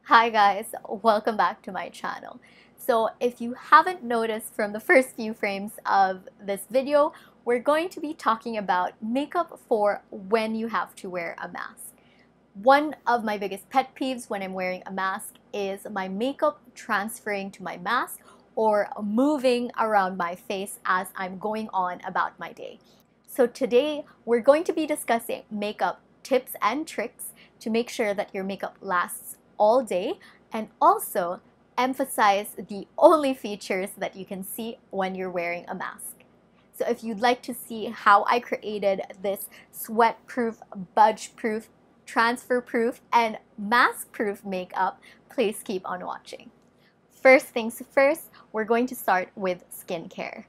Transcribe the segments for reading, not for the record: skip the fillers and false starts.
Hi guys, welcome back to my channel. So if you haven't noticed from the first few frames of this video, we're going to be talking about makeup for when you have to wear a mask. One of my biggest pet peeves when I'm wearing a mask is my makeup transferring to my mask or moving around my face as I'm going on about my day. So today we're going to be discussing makeup tips and tricks to make sure that your makeup lasts all day, and also emphasize the only features that you can see when you're wearing a mask. So if you'd like to see how I created this sweat-proof, budge-proof, transfer-proof, and mask-proof makeup, please keep on watching. First things first, we're going to start with skincare.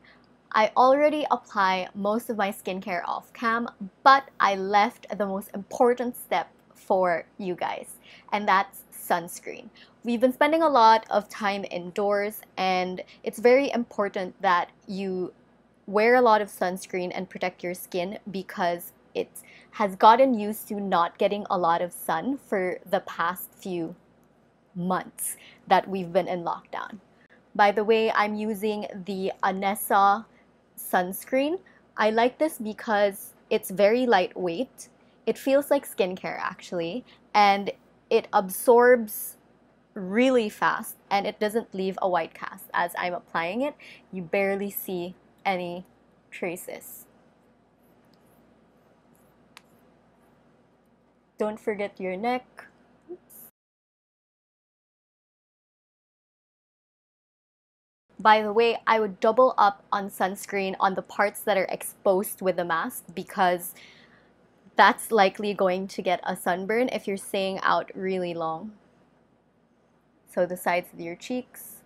I already apply most of my skincare off cam, but I left the most important step for you guys, and that's sunscreen. We've been spending a lot of time indoors, and it's very important that you wear a lot of sunscreen and protect your skin because it has gotten used to not getting a lot of sun for the past few months that we've been in lockdown. By the way, I'm using the Anessa sunscreen. I like this because it's very lightweight. It feels like skincare actually, and it absorbs really fast and it doesn't leave a white cast. As I'm applying it, you barely see any traces. Don't forget your neck. By the way, I would double up on sunscreen on the parts that are exposed with the mask because that's likely going to get a sunburn if you're staying out really long. So the sides of your cheeks,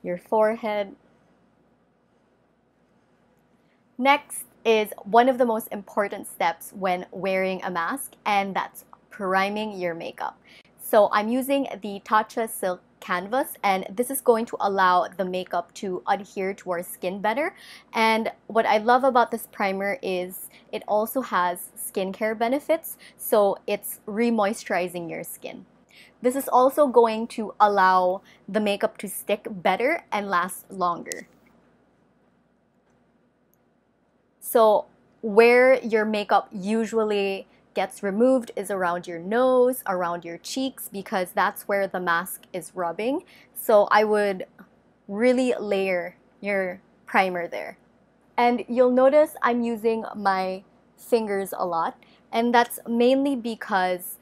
your forehead. Next is one of the most important steps when wearing a mask, and that's priming your makeup. So I'm using the Tatcha Silk Canvas, and this is going to allow the makeup to adhere to our skin better. And what I love about this primer is it also has skincare benefits, so it's re-moisturizing your skin. This is also going to allow the makeup to stick better and last longer. So where your makeup usually gets removed is around your nose, around your cheeks, because that's where the mask is rubbing. So I would really layer your primer there. And you'll notice I'm using my fingers a lot, and that's mainly because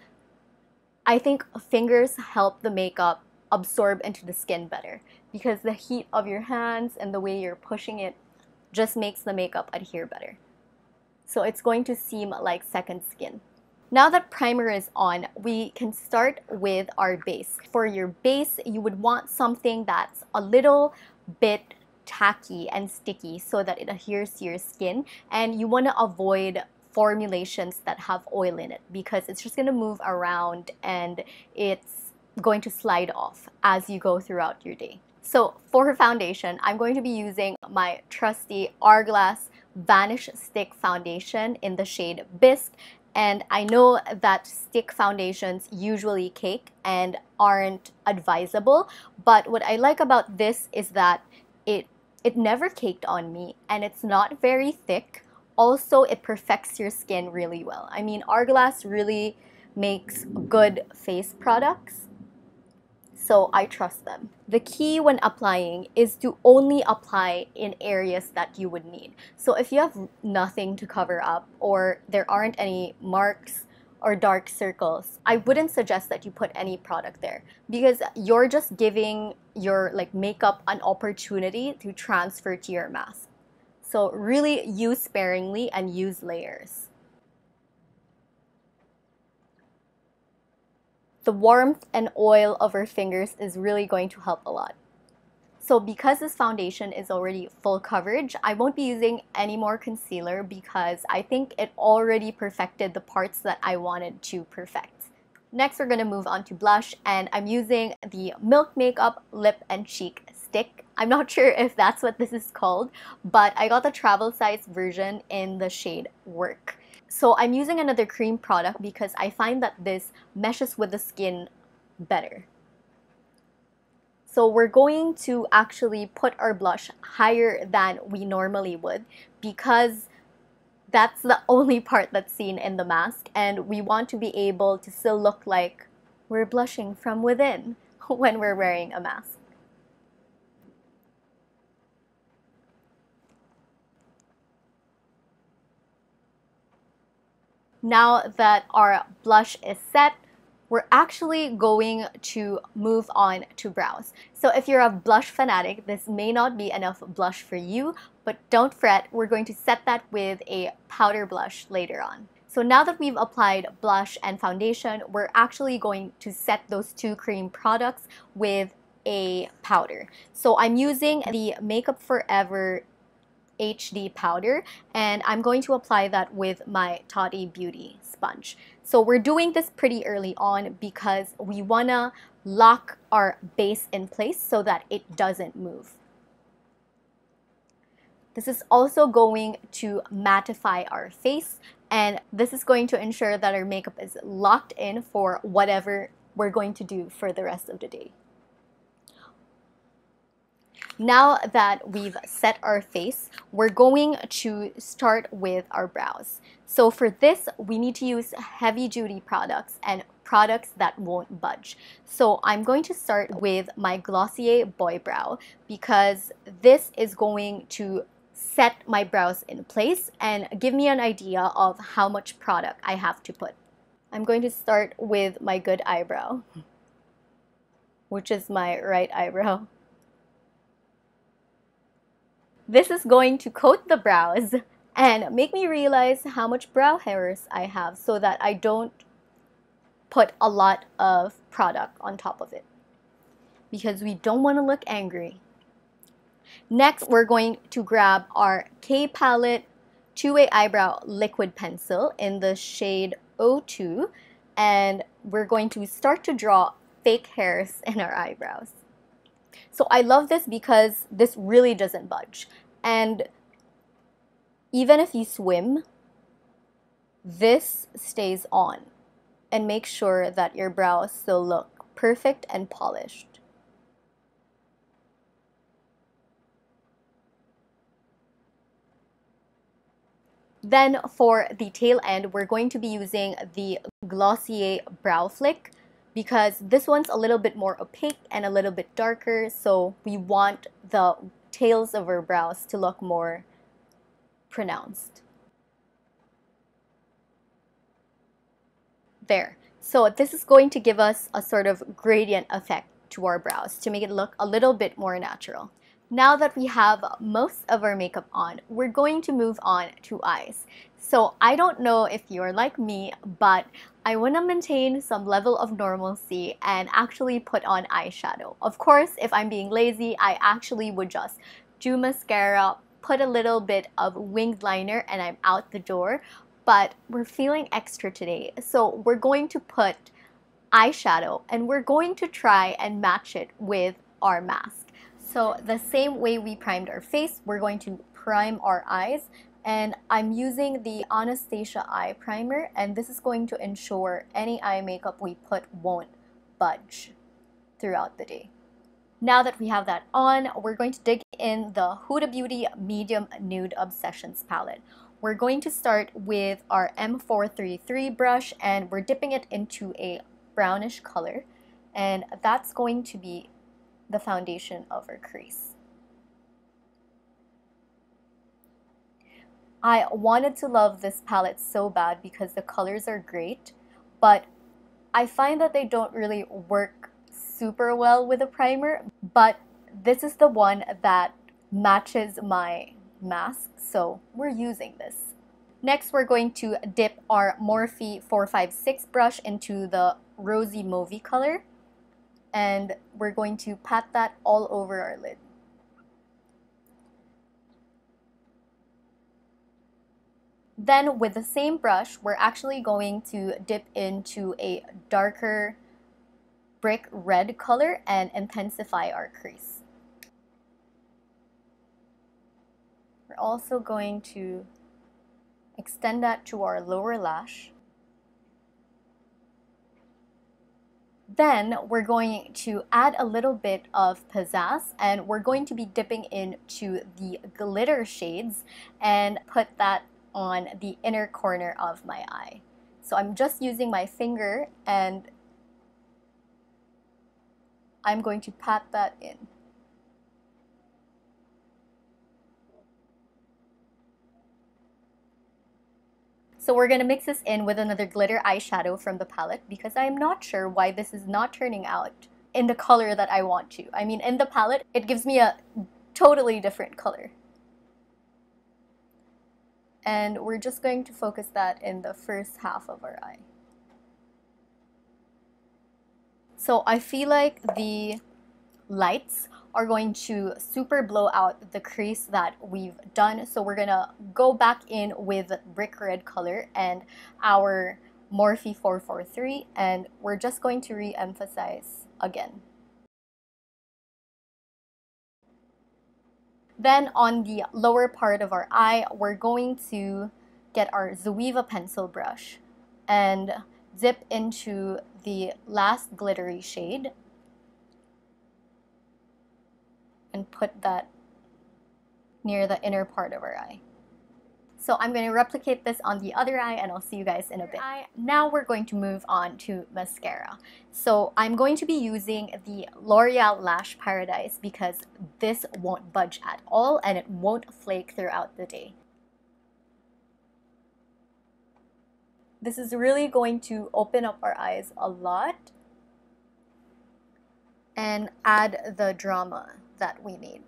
I think fingers help the makeup absorb into the skin better, because the heat of your hands and the way you're pushing it just makes the makeup adhere better. So it's going to seem like second skin. Now that primer is on, we can start with our base. For your base, you would want something that's a little bit tacky and sticky so that it adheres to your skin, and you want to avoid formulations that have oil in it because it's just going to move around and it's going to slide off as you go throughout your day. So for foundation, I'm going to be using my trusty Hourglass Vanish Stick Foundation in the shade Bisque. And I know that stick foundations usually cake and aren't advisable, but what I like about this is that it never caked on me and it's not very thick. Also, it perfects your skin really well. I mean, Hourglass really makes good face products, so I trust them. The key when applying is to only apply in areas that you would need. So if you have nothing to cover up or there aren't any marks or dark circles, I wouldn't suggest that you put any product there because you're just giving your makeup an opportunity to transfer to your mask. So really use sparingly and use layers. The warmth and oil of our fingers is really going to help a lot. So because this foundation is already full coverage, I won't be using any more concealer because I think it already perfected the parts that I wanted to perfect. Next, we're going to move on to blush, and I'm using the Milk Makeup Lip and Cheek Stick. I'm not sure if that's what this is called, but I got the travel size version in the shade Work. So I'm using another cream product because I find that this meshes with the skin better. So we're going to actually put our blush higher than we normally would because that's the only part that's seen in the mask, and we want to be able to still look like we're blushing from within when we're wearing a mask. Now that our blush is set, we're actually going to move on to brows. So if you're a blush fanatic, this may not be enough blush for you, but don't fret, we're going to set that with a powder blush later on. So now that we've applied blush and foundation, we're actually going to set those two cream products with a powder. So I'm using the Makeup Forever HD powder, and I'm going to apply that with my Toddy Beauty sponge. So we're doing this pretty early on because we wanna lock our base in place so that it doesn't move. This is also going to mattify our face, and this is going to ensure that our makeup is locked in for whatever we're going to do for the rest of the day. Now that we've set our face, we're going to start with our brows. So for this, we need to use heavy duty products and products that won't budge. So I'm going to start with my Glossier Boy Brow because this is going to set my brows in place and give me an idea of how much product I have to put. I'm going to start with my good eyebrow, which is my right eyebrow. This is going to coat the brows and make me realize how much brow hairs I have so that I don't put a lot of product on top of it because we don't want to look angry. Next, we're going to grab our K Palette Two-Way Eyebrow Liquid Pencil in the shade O2, and we're going to start to draw fake hairs in our eyebrows. So I love this because this really doesn't budge. And even if you swim, this stays on and make sure that your brows still look perfect and polished. Then for the tail end, we're going to be using the Glossier Brow Flick because this one's a little bit more opaque and a little bit darker, so we want the tails of our brows to look more pronounced. There. So this is going to give us a sort of gradient effect to our brows to make it look a little bit more natural. Now that we have most of our makeup on, we're going to move on to eyes. So I don't know if you're like me, but I want to maintain some level of normalcy and actually put on eyeshadow. Of course, if I'm being lazy, I actually would just do mascara, put a little bit of winged liner, and I'm out the door. But we're feeling extra today, so we're going to put eyeshadow and we're going to try and match it with our mask. So the same way we primed our face, we're going to prime our eyes, and I'm using the Anastasia Eye Primer, and this is going to ensure any eye makeup we put won't budge throughout the day. Now that we have that on, we're going to dig in the Huda Beauty Medium Nude Obsessions palette. We're going to start with our M433 brush, and we're dipping it into a brownish color, and that's going to be the foundation of our crease. I wanted to love this palette so bad because the colors are great, but I find that they don't really work super well with a primer, but this is the one that matches my mask, so we're using this. Next, we're going to dip our Morphe 456 brush into the Rosy Mauvey color, and we're going to pat that all over our lid. Then with the same brush, we're actually going to dip into a darker brick red color and intensify our crease. We're also going to Extend that to our lower lash. Then we're going to add a little bit of pizzazz, and we're going to be dipping into the glitter shades and put that on the inner corner of my eye. So I'm just using my finger and I'm going to pat that in. So we're going to mix this in with another glitter eyeshadow from the palette because I'm not sure why this is not turning out in the color that I want to. I mean, in the palette, it gives me a totally different color. And we're just going to focus that in the first half of our eye. So I feel like the lights are going to super blow out the crease that we've done. So we're gonna go back in with brick red color and our Morphe 443, and we're just going to re-emphasize again. Then on the lower part of our eye, we're going to get our Zoeva pencil brush and dip into the last glittery shade and put that near the inner part of our eye. So I'm going to replicate this on the other eye and I'll see you guys in a bit. Now we're going to move on to mascara. So I'm going to be using the L'Oreal Lash Paradise because this won't budge at all and it won't flake throughout the day. This is really going to open up our eyes a lot and add the drama that we need.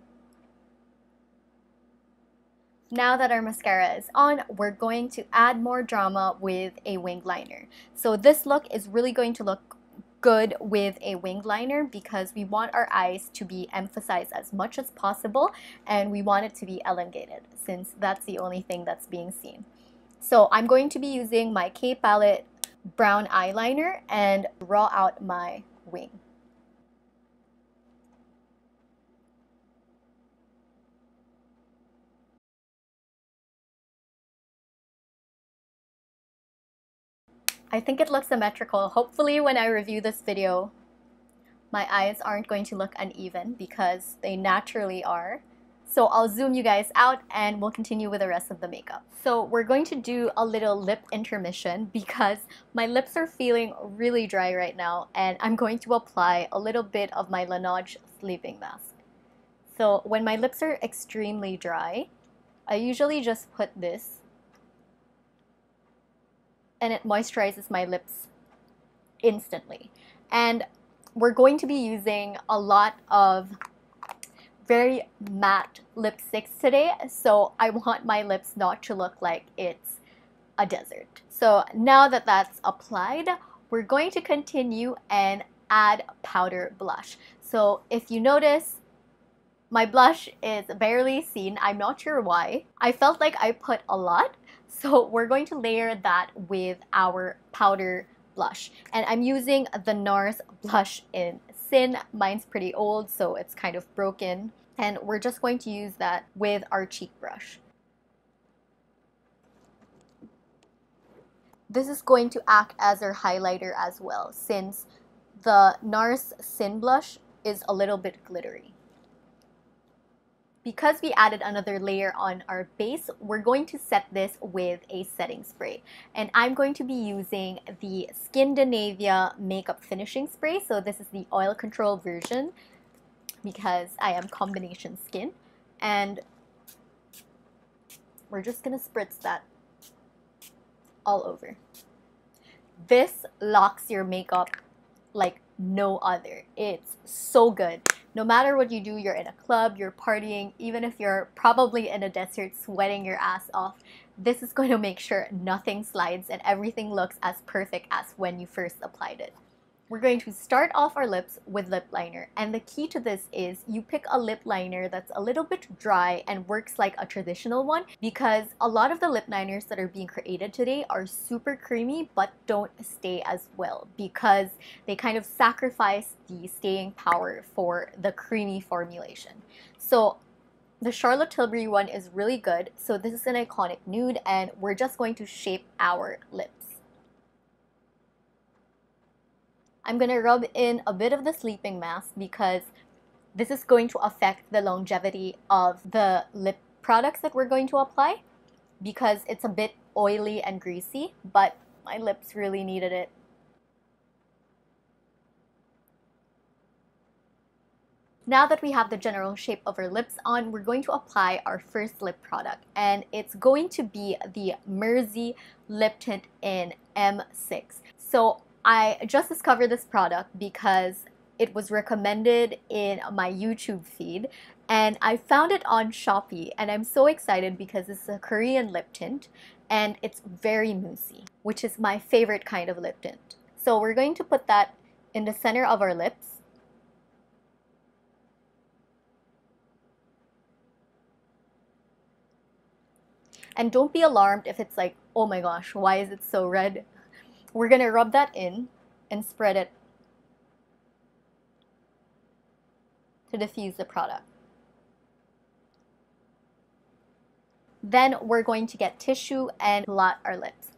Now that our mascara is on, we're going to add more drama with a winged liner. So this look is really going to look good with a winged liner because we want our eyes to be emphasized as much as possible and we want it to be elongated since that's the only thing that's being seen. So I'm going to be using my K Palette brown eyeliner and draw out my wing. I think it looks symmetrical. Hopefully when I review this video, my eyes aren't going to look uneven because they naturally are. So I'll zoom you guys out and we'll continue with the rest of the makeup. So we're going to do a little lip intermission because my lips are feeling really dry right now and I'm going to apply a little bit of my Laneige sleeping mask. So when my lips are extremely dry, I usually just put this and it moisturizes my lips instantly. And we're going to be using a lot of very matte lipsticks today, so I want my lips not to look like it's a desert. So now that that's applied, we're going to continue and add powder blush. So if you notice, my blush is barely seen. I'm not sure why. I felt like I put a lot. So we're going to layer that with our powder blush. And I'm using the NARS blush in Sin. Mine's pretty old, so it's kind of broken. And we're just going to use that with our cheek brush. This is going to act as our highlighter as well, since the NARS Sin blush is a little bit glittery. Because we added another layer on our base, we're going to set this with a setting spray. And I'm going to be using the Skindinavia Makeup Finishing Spray. So this is the oil control version because I am combination skin. And we're just gonna spritz that all over. This locks your makeup like no other. It's so good. No matter what you do, you're in a club, you're partying, even if you're probably in a desert sweating your ass off, this is going to make sure nothing slides and everything looks as perfect as when you first applied it. We're going to start off our lips with lip liner, and the key to this is you pick a lip liner that's a little bit dry and works like a traditional one, because a lot of the lip liners that are being created today are super creamy but don't stay as well because they kind of sacrifice the staying power for the creamy formulation. So The Charlotte Tilbury one is really good. So this is an iconic nude and we're just going to shape our lips. I'm going to rub in a bit of the sleeping mask because this is going to affect the longevity of the lip products that we're going to apply because it's a bit oily and greasy, but my lips really needed it. Now that we have the general shape of our lips on, we're going to apply our first lip product, and it's going to be the Mersey Lip Tint in M6. So I just discovered this product because it was recommended in my YouTube feed, and I found it on Shopee, and I'm so excited because it's a Korean lip tint, and it's very moussey, which is my favorite kind of lip tint. So we're going to put that in the center of our lips. And don't be alarmed if it's like, oh my gosh, why is it so red? We're gonna rub that in and spread it to diffuse the product. Then we're going to get tissue and blot our lips.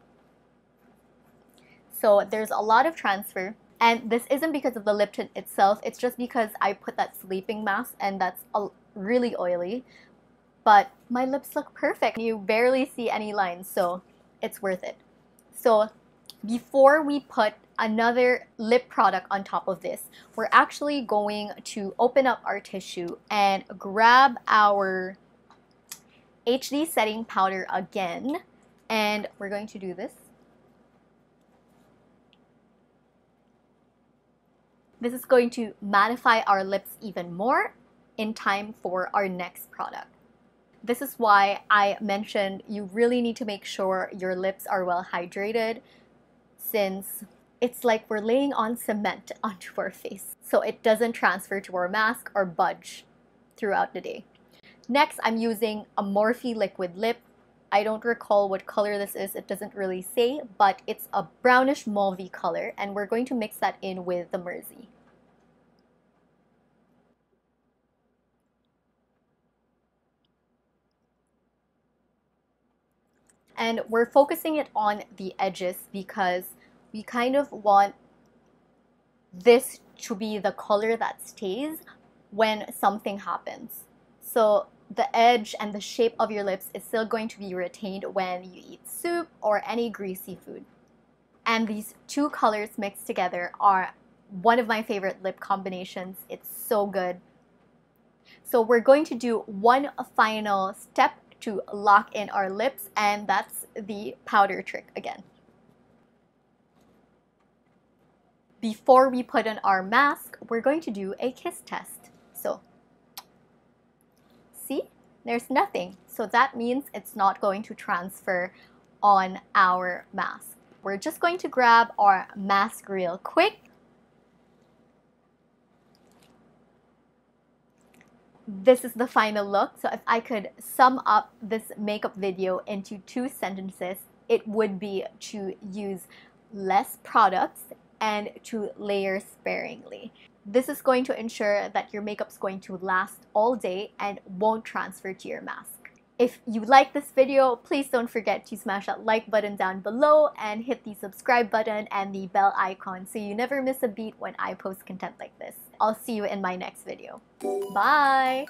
So there's a lot of transfer, and this isn't because of the lip tint itself, it's just because I put that sleeping mask and that's really oily. But my lips look perfect. You barely see any lines, so it's worth it. So before we put another lip product on top of this, we're actually going to open up our tissue and grab our HD setting powder again, and we're going to do this. This is going to mattify our lips even more in time for our next product. This is why I mentioned you really need to make sure your lips are well hydrated, since it's like we're laying on cement onto our face, so it doesn't transfer to our mask or budge throughout the day. Next, I'm using a Morphe liquid lip. I don't recall what color this is, it doesn't really say, but it's a brownish mauve color, and we're going to mix that in with the Mersey. And we're focusing it on the edges because we kind of want this to be the color that stays when something happens. So the edge and the shape of your lips is still going to be retained when you eat soup or any greasy food. And these two colors mixed together are one of my favorite lip combinations. It's so good. So we're going to do one final step to lock in our lips, and that's the powder trick again. Before we put on our mask, we're going to do a kiss test. So, see, there's nothing. So that means it's not going to transfer on our mask. We're just going to grab our mask real quick. This is the final look. So if I could sum up this makeup video into 2 sentences, it would be to use less products and to layer sparingly. This is going to ensure that your makeup's going to last all day and won't transfer to your mask. If you like this video, please don't forget to smash that like button down below and hit the subscribe button and the bell icon so you never miss a beat when I post content like this. I'll see you in my next video. Bye!